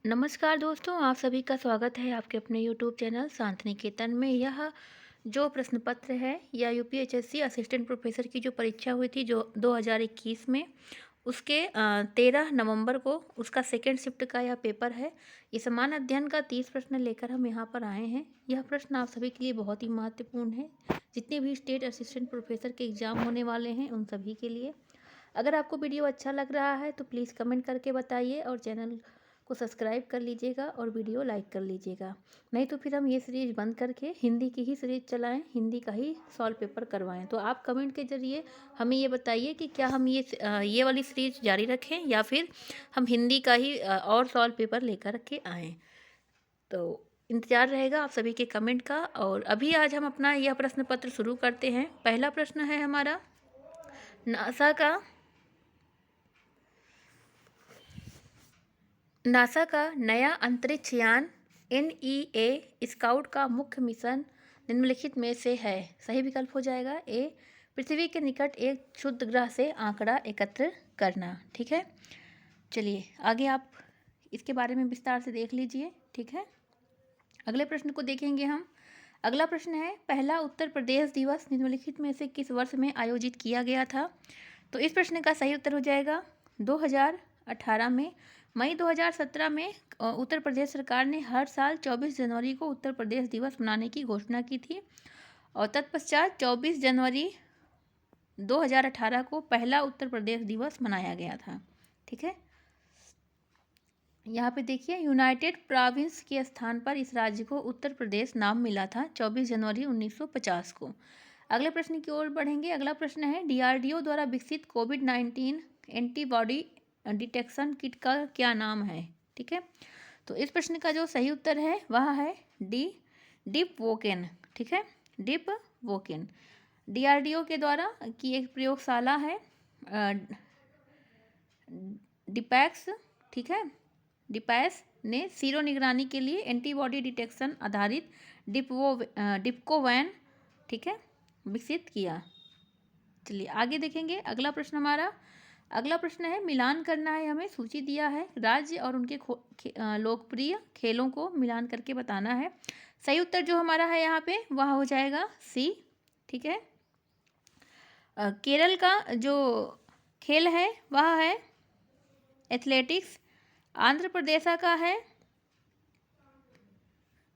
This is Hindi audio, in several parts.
नमस्कार दोस्तों, आप सभी का स्वागत है आपके अपने यूट्यूब चैनल शांति निकेतन में। यह जो प्रश्न पत्र है या यूपीएचएससी असिस्टेंट प्रोफेसर की जो परीक्षा हुई थी जो 2021 में, उसके 13 नवंबर को उसका सेकेंड शिफ्ट का यह पेपर है। ये समान अध्ययन का 30 प्रश्न लेकर हम यहाँ पर आए हैं। यह प्रश्न आप सभी के लिए बहुत ही महत्वपूर्ण है, जितने भी स्टेट असिस्टेंट प्रोफेसर के एग्जाम होने वाले हैं उन सभी के लिए। अगर आपको वीडियो अच्छा लग रहा है तो प्लीज़ कमेंट करके बताइए और चैनल को सब्सक्राइब कर लीजिएगा और वीडियो लाइक कर लीजिएगा। नहीं तो फिर हम ये सीरीज़ बंद करके हिंदी की ही सीरीज़ चलाएं, हिंदी का ही सॉल्व पेपर करवाएं। तो आप कमेंट के ज़रिए हमें ये बताइए कि क्या हम ये वाली सीरीज़ जारी रखें या फिर हम हिंदी का ही और सॉल्व पेपर लेकर के आएँ। तो इंतज़ार रहेगा आप सभी के कमेंट का। और अभी आज हम अपना यह प्रश्न पत्र शुरू करते हैं। पहला प्रश्न है हमारा, नासा का नया अंतरिक्ष यान NEA स्काउट का मुख्य मिशन निम्नलिखित में से है। सही विकल्प हो जाएगा ए, पृथ्वी के निकट एक क्षुद्र ग्रह से आंकड़ा एकत्र करना। ठीक है, चलिए आगे आप इसके बारे में विस्तार से देख लीजिए। ठीक है, अगले प्रश्न को देखेंगे हम। अगला प्रश्न है, पहला उत्तर प्रदेश दिवस निम्नलिखित में से किस वर्ष में आयोजित किया गया था। तो इस प्रश्न का सही उत्तर हो जाएगा 2018 में। मई 2017 में उत्तर प्रदेश सरकार ने हर साल 24 जनवरी को उत्तर प्रदेश दिवस मनाने की घोषणा की थी और तत्पश्चात 24 जनवरी 2018 को पहला उत्तर प्रदेश दिवस मनाया गया था। ठीक है, यहाँ पे देखिए यूनाइटेड प्रोविंस के स्थान पर इस राज्य को उत्तर प्रदेश नाम मिला था 24 जनवरी 1950 को। अगले प्रश्न की ओर बढ़ेंगे। अगला प्रश्न है, DRDO द्वारा विकसित कोविड-19 एंटीबॉडी डिटेक्शन किट का क्या नाम है। ठीक है, तो इस प्रश्न का जो सही उत्तर है वह है डिप वोकेन। ठीक है, डिप वोकेन DRDO के द्वारा की एक प्रयोगशाला है डिपैक्स। ठीक है, डिपैस ने सीरो निगरानी के लिए एंटीबॉडी डिटेक्शन आधारित डिप्कोवैन, ठीक है, विकसित किया। चलिए आगे देखेंगे। अगला प्रश्न हमारा, अगला प्रश्न है, मिलान करना है, हमें सूची दिया है राज्य और उनके लोकप्रिय खेलों को मिलान करके बताना है। सही उत्तर जो हमारा है यहाँ पे वह हो जाएगा सी। ठीक है, केरल का जो खेल है वह है एथलेटिक्स, आंध्र प्रदेश का है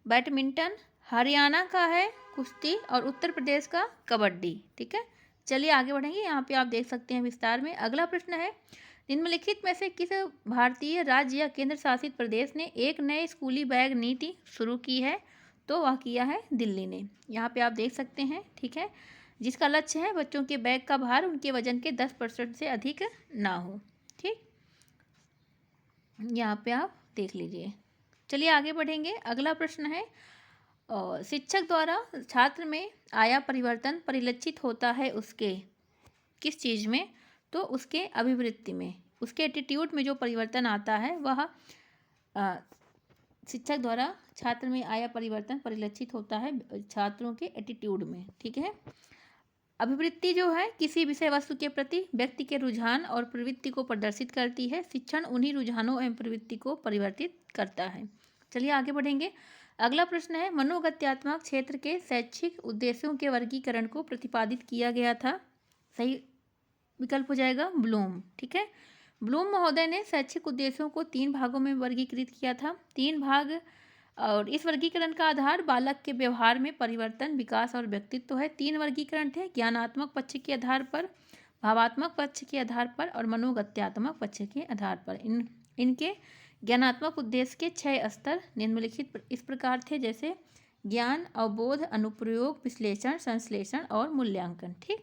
बैडमिंटन, हरियाणा का है कुश्ती और उत्तर प्रदेश का कबड्डी। ठीक है, चलिए आगे बढ़ेंगे। यहाँ पे आप देख सकते हैं विस्तार में। अगला प्रश्न है, निम्नलिखित में से किस भारतीय राज्य या केंद्र शासित प्रदेश ने एक नए स्कूली बैग नीति शुरू की है। तो वह किया है दिल्ली ने। यहाँ पे आप देख सकते हैं। ठीक है, जिसका लक्ष्य है बच्चों के बैग का भार उनके वजन के 10% से अधिक ना हो। ठीक, यहाँ पे आप देख लीजिए। चलिए आगे बढ़ेंगे। अगला प्रश्न है, शिक्षक द्वारा छात्र में आया परिवर्तन परिलक्षित होता है उसके किस चीज़ में। तो उसके अभिवृत्ति में, उसके एटीट्यूड में जो परिवर्तन आता है वह शिक्षक द्वारा छात्र में आया परिवर्तन परिलक्षित होता है छात्रों के एटीट्यूड में। ठीक है, अभिवृत्ति जो है किसी विषय वस्तु के प्रति व्यक्ति के रुझान और प्रवृत्ति को प्रदर्शित करती है। शिक्षण उन्हीं रुझानों एवं प्रवृत्ति को परिवर्तित करता है। चलिए आगे बढ़ेंगे। अगला प्रश्न है, मनोगत्यात्मक क्षेत्र के शैक्षिक उद्देश्यों के वर्गीकरण को प्रतिपादित किया गया था। सही विकल्प हो जाएगा ब्लूम। ठीक है, ब्लूम महोदय ने शैक्षिक उद्देश्यों को 3 भागों में वर्गीकृत किया था। 3 भाग, और इस वर्गीकरण का आधार बालक के व्यवहार में परिवर्तन, विकास और व्यक्तित्व है। 3 वर्गीकरण थे, ज्ञानात्मक पक्ष के आधार पर, भावात्मक पक्ष के आधार पर और मनोगत्यात्मक पक्ष के आधार पर। इनके ज्ञानात्मक उद्देश्य के 6 स्तर निम्नलिखित इस प्रकार थे, जैसे ज्ञान, अवबोध, अनुप्रयोग, विश्लेषण, संश्लेषण और मूल्यांकन। ठीक,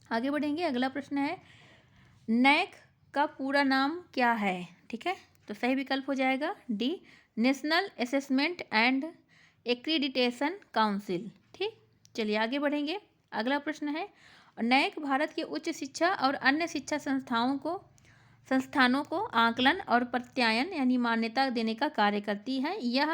आगे बढ़ेंगे। अगला प्रश्न है, नैक का पूरा नाम क्या है। ठीक है, तो सही विकल्प हो जाएगा D, national assessment and accreditation council. ठीक, चलिए आगे बढ़ेंगे। अगला प्रश्न है, नैक भारत के उच्च शिक्षा और अन्य शिक्षा संस्थानों को आकलन और प्रत्यायन यानी मान्यता देने का कार्य करती है। यह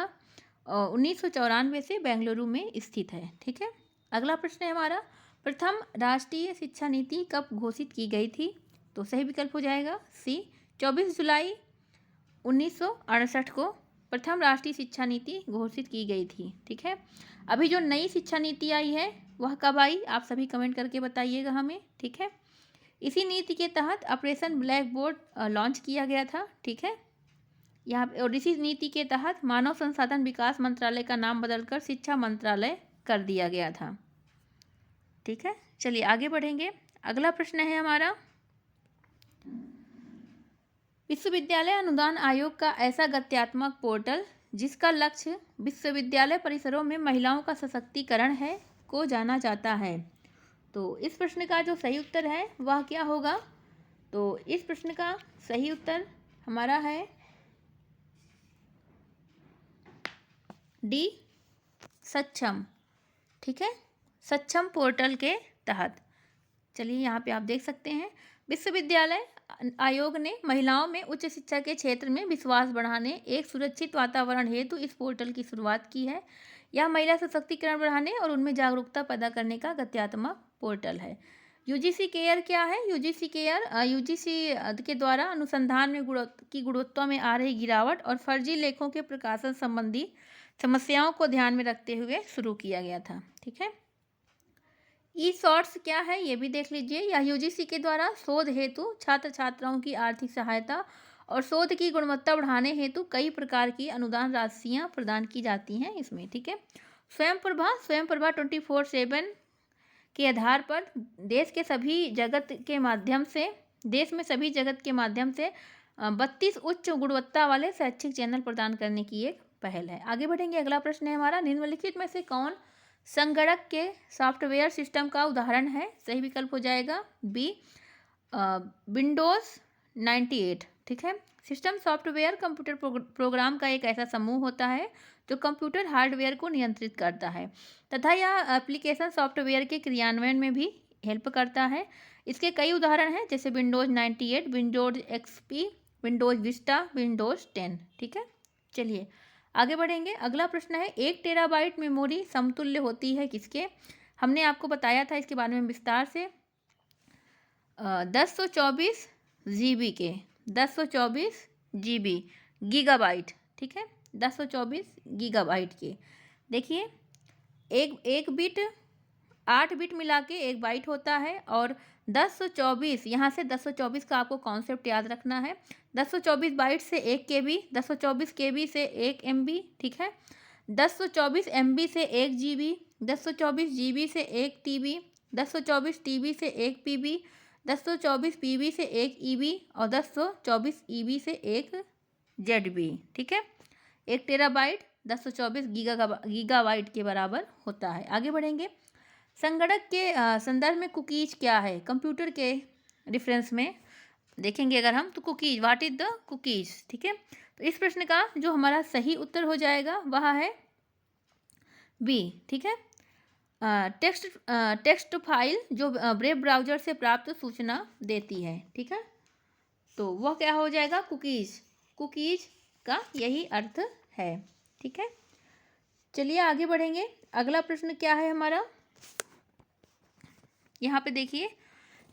1994 से बेंगलुरु में स्थित है। ठीक है, अगला प्रश्न है हमारा, प्रथम राष्ट्रीय शिक्षा नीति कब घोषित की गई थी। तो सही विकल्प हो जाएगा सी, 24 जुलाई 1968 को प्रथम राष्ट्रीय शिक्षा नीति घोषित की गई थी। ठीक है, अभी जो नई शिक्षा नीति आई है वह कब आई, आप सभी कमेंट करके बताइएगा हमें। ठीक है, इसी नीति के तहत ऑपरेशन ब्लैक बोर्ड लॉन्च किया गया था। ठीक है, यहाँ पे और इसी नीति के तहत मानव संसाधन विकास मंत्रालय का नाम बदलकर शिक्षा मंत्रालय कर दिया गया था। ठीक है, चलिए आगे बढ़ेंगे। अगला प्रश्न है हमारा, विश्वविद्यालय अनुदान आयोग का ऐसा गत्यात्मक पोर्टल जिसका लक्ष्य विश्वविद्यालय परिसरों में महिलाओं का सशक्तिकरण है को जाना जाता है। तो इस प्रश्न का जो सही उत्तर है वह क्या होगा? तो इस प्रश्न का सही उत्तर हमारा है डी, सक्षम। ठीक है, सक्षम पोर्टल के तहत। चलिए यहाँ पे आप देख सकते हैं, विश्वविद्यालय आयोग ने महिलाओं में उच्च शिक्षा के क्षेत्र में विश्वास बढ़ाने, एक सुरक्षित वातावरण हेतु इस पोर्टल की शुरुआत की है। यह महिला सशक्तिकरण बढ़ाने और उनमें जागरूकता पैदा करने का गत्यात्मक पोर्टल है। यूजीसी केयर क्या है? यूजीसी केयर यूजीसी के द्वारा अनुसंधान में गुणवत्ता में आ रही गिरावट और फर्जी लेखों के प्रकाशन संबंधी समस्याओं को ध्यान में रखते हुए शुरू किया गया था। ठीक है, ई शॉर्ट्स क्या है ये भी देख लीजिए। यह यूजीसी के द्वारा शोध हेतु छात्र छात्राओं की आर्थिक सहायता और शोध की गुणवत्ता बढ़ाने हेतु कई प्रकार की अनुदान राशियां प्रदान की जाती हैं इसमें। ठीक है, स्वयं प्रभा 24/7 के आधार पर देश में सभी जगत के माध्यम से 32 उच्च गुणवत्ता वाले शैक्षिक चैनल प्रदान करने की एक पहल है। आगे बढ़ेंगे। अगला प्रश्न है हमारा, निम्नलिखित में से कौन संगणक के सॉफ्टवेयर सिस्टम का उदाहरण है? सही विकल्प हो जाएगा बी, विंडोज 98। ठीक है, सिस्टम सॉफ्टवेयर कंप्यूटर प्रोग्राम का एक ऐसा समूह होता है जो कंप्यूटर हार्डवेयर को नियंत्रित करता है तथा यह एप्लीकेशन सॉफ्टवेयर के क्रियान्वयन में भी हेल्प करता है। इसके कई उदाहरण हैं, जैसे Windows 98, Windows XP, Windows Vista, Windows 10। ठीक है, चलिए आगे बढ़ेंगे। अगला प्रश्न है, 1 टेराबाइट मेमोरी समतुल्य होती है किसके? हमने आपको बताया था इसके बारे में विस्तार से, 1024 GB के, 1024 GB गीगाबाइट। ठीक है, 1024 गीगाबाइट के। देखिए, एक बिट 8 बिट मिला के 1 बाइट होता है और 1024, यहाँ से 1024 का आपको कॉन्सेप्ट याद रखना है। 1024 बाइट से 1 KB, 1024 KB से 1 MB। ठीक है, 1024 MB से 1 GB, 1024 GB से 1 TB, 1024 TB से 1 PB, 1024 PB से 1 EB और 1024 EB से 1 ZB। ठीक है, 1 टेराबाइट 1024 गीगाबाइट के बराबर होता है। आगे बढ़ेंगे। संगणक के संदर्भ में कुकीज क्या है? कंप्यूटर के रेफरेंस में देखेंगे अगर हम, तो cookies, what is the cookies? ठीक है, तो इस प्रश्न का जो हमारा सही उत्तर हो जाएगा वह है बी। ठीक है, टेक्स्ट फाइल जो ब्रेव ब्राउजर से प्राप्त सूचना देती है। ठीक है, तो वह क्या हो जाएगा? कुकीज। कुकीज का यही अर्थ है। ठीक है, चलिए आगे बढ़ेंगे। अगला प्रश्न क्या है हमारा, यहाँ पे देखिए,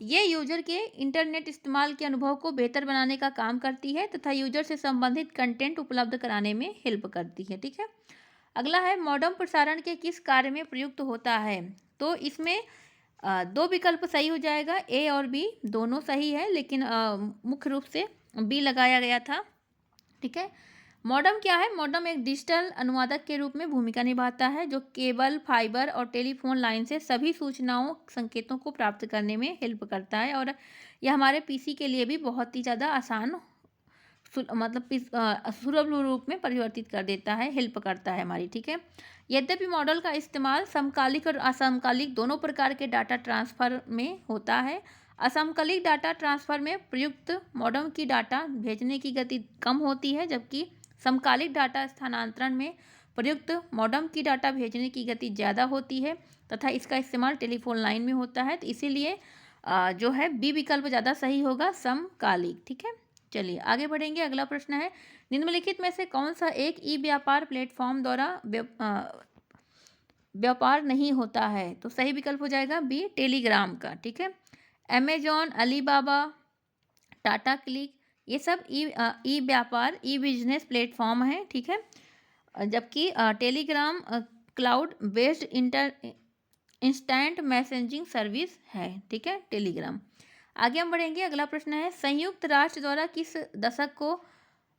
ये यूजर के इंटरनेट इस्तेमाल के अनुभव को बेहतर बनाने का काम करती है तथा यूजर से संबंधित कंटेंट उपलब्ध कराने में हेल्प करती है। ठीक है, अगला है, मॉडेम प्रसारण के किस कार्य में प्रयुक्त होता है? तो इसमें 2 विकल्प सही हो जाएगा, ए और बी दोनों सही है, लेकिन मुख्य रूप से बी लगाया गया था। ठीक है, मॉडेम क्या है? मॉडेम एक डिजिटल अनुवादक के रूप में भूमिका निभाता है जो केबल, फाइबर और टेलीफोन लाइन से सभी सूचनाओं, संकेतों को प्राप्त करने में हेल्प करता है और यह हमारे पीसी के लिए भी बहुत ही ज़्यादा आसान, सुलभ रूप में परिवर्तित कर देता है, हेल्प करता है हमारी। ठीक है, यद्यपि मॉडल का इस्तेमाल समकालिक और असमकालिक दोनों प्रकार के डाटा ट्रांसफ़र में होता है। असमकालिक डाटा ट्रांसफ़र में प्रयुक्त मॉडेम की डाटा भेजने की गति कम होती है, जबकि समकालिक डाटा स्थानांतरण में प्रयुक्त मॉडेम की डाटा भेजने की गति ज़्यादा होती है तथा इसका इस्तेमाल टेलीफोन लाइन में होता है। तो इसीलिए जो है बी विकल्प ज़्यादा सही होगा, समकालिक। ठीक है, चलिए आगे बढ़ेंगे। अगला प्रश्न है, निम्नलिखित में से कौन सा एक ई व्यापार प्लेटफॉर्म द्वारा व्यापार नहीं होता है? तो सही विकल्प हो जाएगा बी, टेलीग्राम का। ठीक है, अमेजॉन, अलीबाबा, टाटा क्लिक, ये सब ई व्यापार, ई बिजनेस प्लेटफॉर्म है, ठीक है। जबकि Telegram cloud based instant messaging service है, ठीक है, टेलीग्राम। आगे हम बढ़ेंगे। अगला प्रश्न है, संयुक्त राष्ट्र द्वारा किस दशक को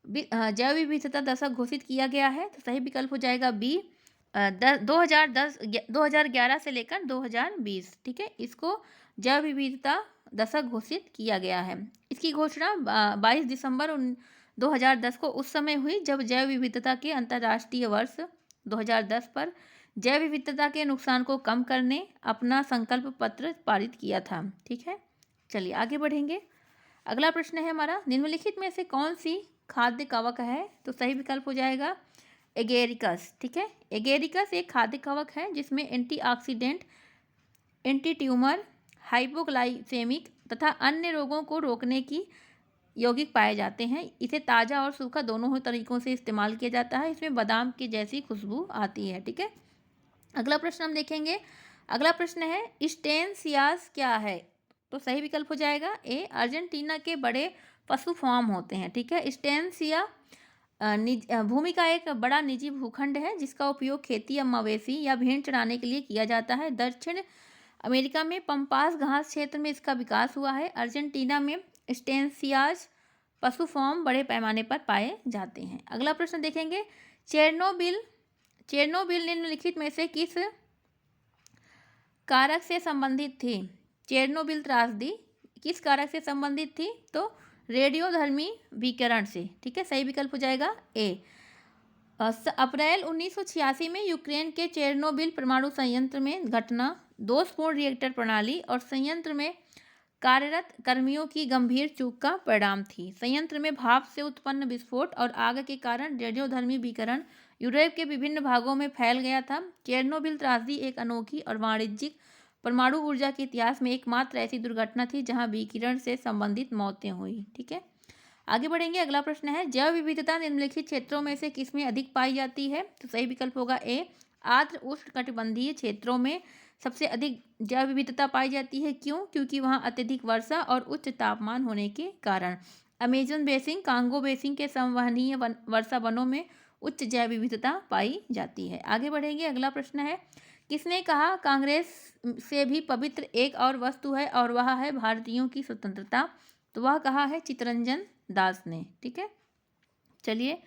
जैव विविधता दशक घोषित किया गया है? तो सही विकल्प हो जाएगा बी, 2011 से लेकर 2020, ठीक है, इसको जैव विविधता दशक घोषित किया गया है। इसकी घोषणा 22 दिसंबर 2010 को उस समय हुई जब जैव विविधता के अंतर्राष्ट्रीय वर्ष 2010 पर जैव विविधता के नुकसान को कम करने अपना संकल्प पत्र पारित किया था, ठीक है। चलिए आगे बढ़ेंगे। अगला प्रश्न है हमारा, निम्नलिखित में से कौन सी खाद्य कवक है? तो सही विकल्प हो जाएगा एगेरिकस, ठीक है। एगेरिकस एक खाद्य कवक है जिसमें एंटीऑक्सीडेंट, एंटी ट्यूमर, हाइपोग्लाइसेमिक तथा अन्य रोगों को रोकने की यौगिक पाए जाते हैं। इसे ताज़ा और सूखा दोनों तरीकों से इस्तेमाल किया जाता है। इसमें बादाम की जैसी खुशबू आती है, ठीक है। अगला प्रश्न हम देखेंगे। अगला प्रश्न है, स्टेनसियास क्या है? तो सही विकल्प हो जाएगा ए, अर्जेंटीना के बड़े पशु फार्म होते हैं, ठीक है। स्टेनसिया भूमि का एक बड़ा निजी भूखंड है जिसका उपयोग खेती या मवेशी या भेड़ चराने के लिए किया जाता है। दक्षिण अमेरिका में पम्पास घास क्षेत्र में इसका विकास हुआ है। अर्जेंटीना में स्टेनसियाज पशु फार्म बड़े पैमाने पर पाए जाते हैं। अगला प्रश्न देखेंगे, चेरनोबिल निम्नलिखित में से किस कारक से संबंधित थी? चेरनोबिल त्रासदी किस कारक से संबंधित थी? तो रेडियोधर्मी विकिरण से, ठीक है, सही विकल्प हो जाएगा ए। अप्रैल 1986 में यूक्रेन के चेरनोबिल परमाणु संयंत्र में घटना दोषपूर्ण रिएक्टर प्रणाली और संयंत्र में कार्यरत कर्मियों की गंभीर चूक का परिणाम थी। संयंत्र में भाप से उत्पन्न विस्फोट और आग के कारण रेडियोधर्मी विकिरण यूरोप के विभिन्न भागों में फैल गया था। चेरनोबिल त्रासदी एक अनोखी और वाणिज्यिक परमाणु ऊर्जा के इतिहास में एकमात्र ऐसी दुर्घटना थी जहां विकिरण से संबंधित मौतें हुई, ठीक है। आगे बढ़ेंगे। अगला प्रश्न है, जैव विविधता निम्नलिखित क्षेत्रों में से किसमें अधिक पाई जाती है? तो सही विकल्प होगा ए, आर्द्र उष्णकटिबंधीय क्षेत्रों में सबसे अधिक जैव विविधता पाई जाती है। क्यों? क्योंकि वहाँ अत्यधिक वर्षा और उच्च तापमान होने के कारण। अमेजन बेसिन, कांगो बेसिन के संवहनीय वर्षा वनों में उच्च जैव विविधता पाई जाती है। आगे बढ़ेंगे। अगला प्रश्न है, किसने कहा कांग्रेस से भी पवित्र एक और वस्तु है और वह है भारतीयों की स्वतंत्रता? तो वह कहा है चित्तरंजन दास ने, ठीक है। चलिए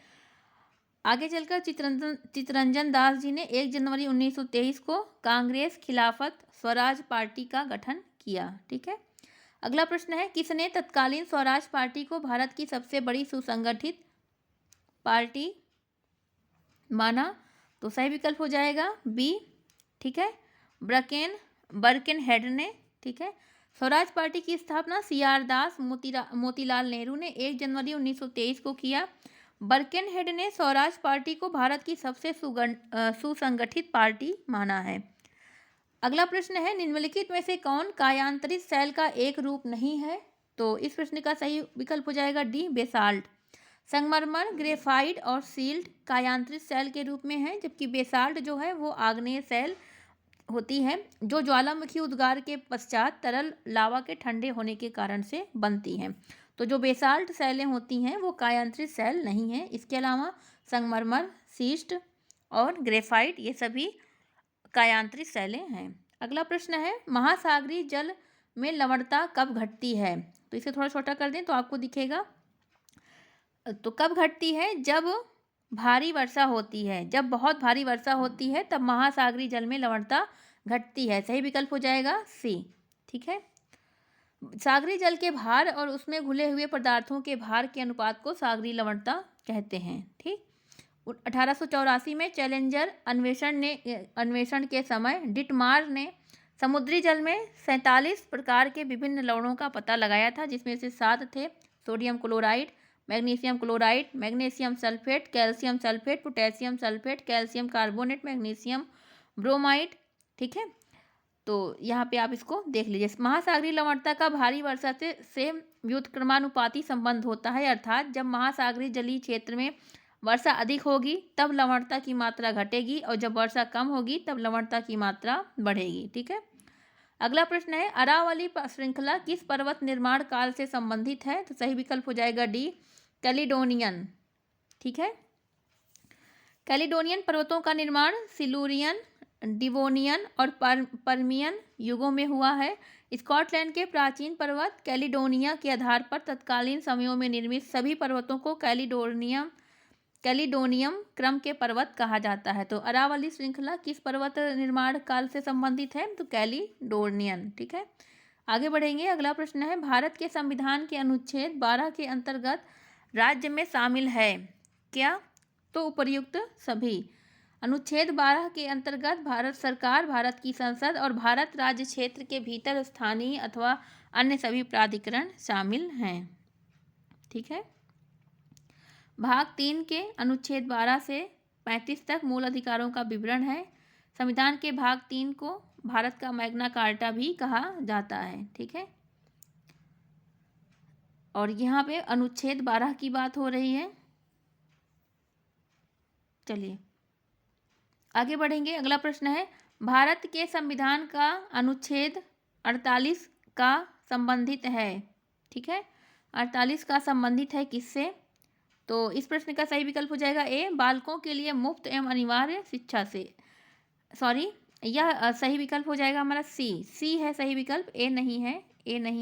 आगे चलकर चित्तरंजन दास जी ने 1 जनवरी 1923 को कांग्रेस खिलाफत स्वराज पार्टी का गठन किया, ठीक है। अगला प्रश्न है, किसने तत्कालीन स्वराज पार्टी को भारत की सबसे बड़ी सुसंगठित पार्टी माना? तो सही विकल्प हो जाएगा बी, ठीक है, बर्किनहेड ने, ठीक है। स्वराज पार्टी की स्थापना CR दास मोतीलाल नेहरू ने 1 जनवरी 1923 को किया। बर्किनहेड ने स्वराज पार्टी को भारत की सबसे सुसंगठित पार्टी माना है। अगला प्रश्न है, निम्नलिखित में से कौन कायांतरित सेल का एक रूप नहीं है? तो इस प्रश्न का सही विकल्प हो जाएगा डी, बेसाल्ट। संगमरमर, ग्रेफाइट और सील्ट कायांतरित सेल के रूप में है, जबकि बेसाल्ट जो है वो आग्नेय सेल होती है जो ज्वालामुखी उद्गार के पश्चात तरल लावा के ठंडे होने के कारण से बनती हैं। तो जो बेसाल्ट सेलें होती हैं वो कायांतरित सेल नहीं हैं। इसके अलावा संगमरमर, सीस्ट और ग्रेफाइट ये सभी कायांतरित सेलें हैं। अगला प्रश्न है, महासागरीय जल में लवणता कब घटती है? तो इसे थोड़ा छोटा कर दें तो आपको दिखेगा। तो कब घटती है? जब भारी वर्षा होती है। जब बहुत भारी वर्षा होती है तब महासागरीय जल में लवणता घटती है। सही विकल्प हो जाएगा सी, ठीक है। सागरीय जल के भार और उसमें घुले हुए पदार्थों के भार के अनुपात को सागरीय लवणता कहते हैं, ठीक। 1884 में चैलेंजर अन्वेषण के समय डिटमार ने समुद्री जल में 47 प्रकार के विभिन्न लवणों का पता लगाया था, जिसमें से 7 थे sodium chloride, magnesium chloride, magnesium sulphate, calcium sulphate, potassium sulphate, calcium carbonate, magnesium bromide, ठीक है। तो यहाँ पे आप इसको देख लीजिए। महासागरीय लवणता का भारी वर्षा से व्युत्क्रमानुपाती संबंध होता है, अर्थात जब महासागरीय जलीय क्षेत्र में वर्षा अधिक होगी तब लवणता की मात्रा घटेगी और जब वर्षा कम होगी तब लवणता की मात्रा बढ़ेगी, ठीक है। अगला प्रश्न है अरावली श्रृंखला किस पर्वत निर्माण काल से संबंधित है? तो सही विकल्प हो जाएगा डी, कैलिडोनियन। ठीक है, कैलिडोनियन पर्वतों का निर्माण सिलूरियन, डिवोनियन और परमियन युगों में हुआ है। स्कॉटलैंड के प्राचीन पर्वत कैलिडोनिया के आधार पर तत्कालीन समयों में निर्मित सभी पर्वतों को कैलिडोनियम क्रम के पर्वत कहा जाता है। तो अरावली श्रृंखला किस पर्वत निर्माण काल से संबंधित है? तो कैलिडोनियन। ठीक है, आगे बढ़ेंगे। अगला प्रश्न है भारत के संविधान के अनुच्छेद 12 के अंतर्गत राज्य में शामिल है क्या? तो उपर्युक्त सभी। अनुच्छेद 12 के अंतर्गत भारत सरकार, भारत की संसद और भारत राज्य क्षेत्र के भीतर स्थानीय अथवा अन्य सभी प्राधिकरण शामिल हैं। ठीक है, भाग 3 के अनुच्छेद 12 से 35 तक मूल अधिकारों का विवरण है। संविधान के भाग 3 को भारत का मैग्ना कार्टा भी कहा जाता है। ठीक है, और यहाँ पे अनुच्छेद 12 की बात हो रही है। चलिए आगे बढ़ेंगे। अगला प्रश्न है भारत के संविधान का अनुच्छेद 48 का संबंधित है। ठीक है, 48 का संबंधित है किससे? तो इस प्रश्न का सही विकल्प हो जाएगा ए, बालकों के लिए मुफ्त एवं अनिवार्य शिक्षा से। सॉरी, यह सही विकल्प हो जाएगा हमारा सी है सही विकल्प, ए नहीं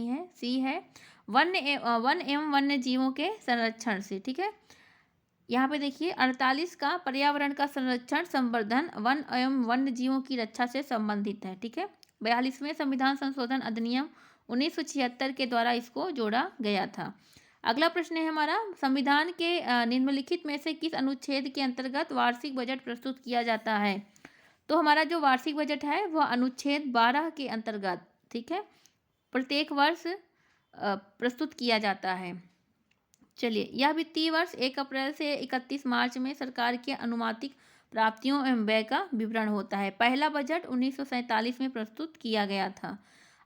है, सी है वन एवं वन्य जीवों के संरक्षण से। ठीक है, यहाँ पे देखिए 48 का पर्यावरण का संरक्षण, संवर्धन, वन एवं वन्य जीवों की रक्षा से संबंधित है। ठीक है, 42वें संविधान संशोधन अधिनियम 1976 के द्वारा इसको जोड़ा गया था। अगला प्रश्न है हमारा संविधान के निम्नलिखित में से किस अनुच्छेद के अंतर्गत वार्षिक बजट प्रस्तुत किया जाता है? तो हमारा जो वार्षिक बजट है वह अनुच्छेद 12 के अंतर्गत, ठीक है, प्रत्येक वर्ष प्रस्तुत किया जाता है। चलिए, यह वित्तीय वर्ष 1 अप्रैल से 31 मार्च में सरकार के अनुमानित प्राप्तियों एवं व्यय का विवरण होता है। पहला बजट 1947 में प्रस्तुत किया गया था।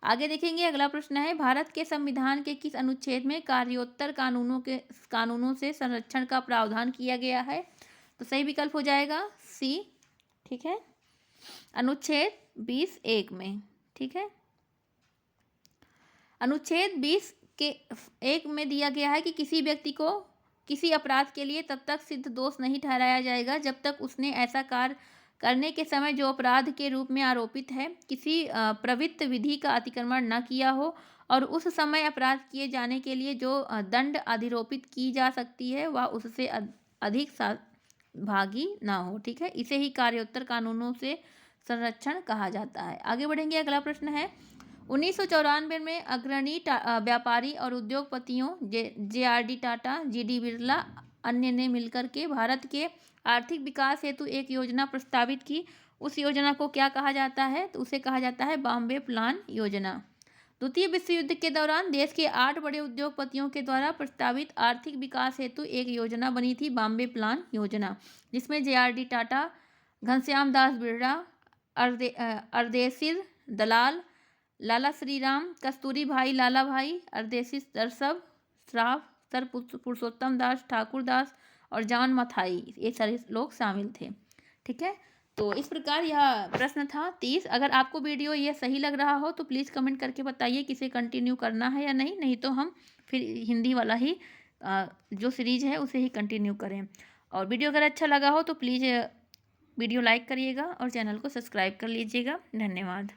आगे देखेंगे। अगला प्रश्न है भारत के संविधान के किस अनुच्छेद में कार्योत्तर कानूनों से संरक्षण का प्रावधान किया गया है? तो सही विकल्प हो जाएगा सी। ठीक है, अनुच्छेद 20(1) में। ठीक है, अनुच्छेद 20(1) में दिया गया है कि किसी व्यक्ति को किसी अपराध के लिए तब तक सिद्ध दोष नहीं ठहराया जाएगा जब तक उसने ऐसा कार्य करने के समय जो अपराध के रूप में आरोपित है किसी प्रवृत्त विधि का अतिक्रमण न किया हो और उस समय अपराध किए जाने के लिए जो दंड अधिरोपित की जा सकती है वह उससे अधिक भागी ना हो। ठीक है, इसे ही कार्योत्तर कानूनों से संरक्षण कहा जाता है। आगे बढ़ेंगे। अगला प्रश्न है 1994 में अग्रणी व्यापारी और उद्योगपतियों JRD टाटा, GD बिरला अन्य ने मिलकर के भारत के आर्थिक विकास हेतु एक योजना प्रस्तावित की। उस योजना को क्या कहा जाता है? तो उसे कहा जाता है बॉम्बे प्लान योजना। द्वितीय विश्व युद्ध के दौरान देश के 8 बड़े उद्योगपतियों के द्वारा प्रस्तावित आर्थिक विकास हेतु एक योजना बनी थी बॉम्बे प्लान योजना, जिसमें JRD टाटा, घनश्याम दास बिरला, अर्देशीर दलाल, लाला श्रीराम, कस्तूरी भाई लाला भाई, अर्देशी दर्शव श्राफ, सर पुरुषोत्तम दास ठाकुर दास और जॉन मथाई, ये सारे लोग शामिल थे। ठीक है, तो इस प्रकार यह प्रश्न था 30। अगर आपको वीडियो ये सही लग रहा हो तो प्लीज़ कमेंट करके बताइए किसे कंटिन्यू करना है या नहीं तो हम फिर हिंदी वाला ही जो सीरीज है उसे ही कंटिन्यू करें। और वीडियो अगर अच्छा लगा हो तो प्लीज़ वीडियो लाइक करिएगा और चैनल को सब्सक्राइब कर लीजिएगा। धन्यवाद।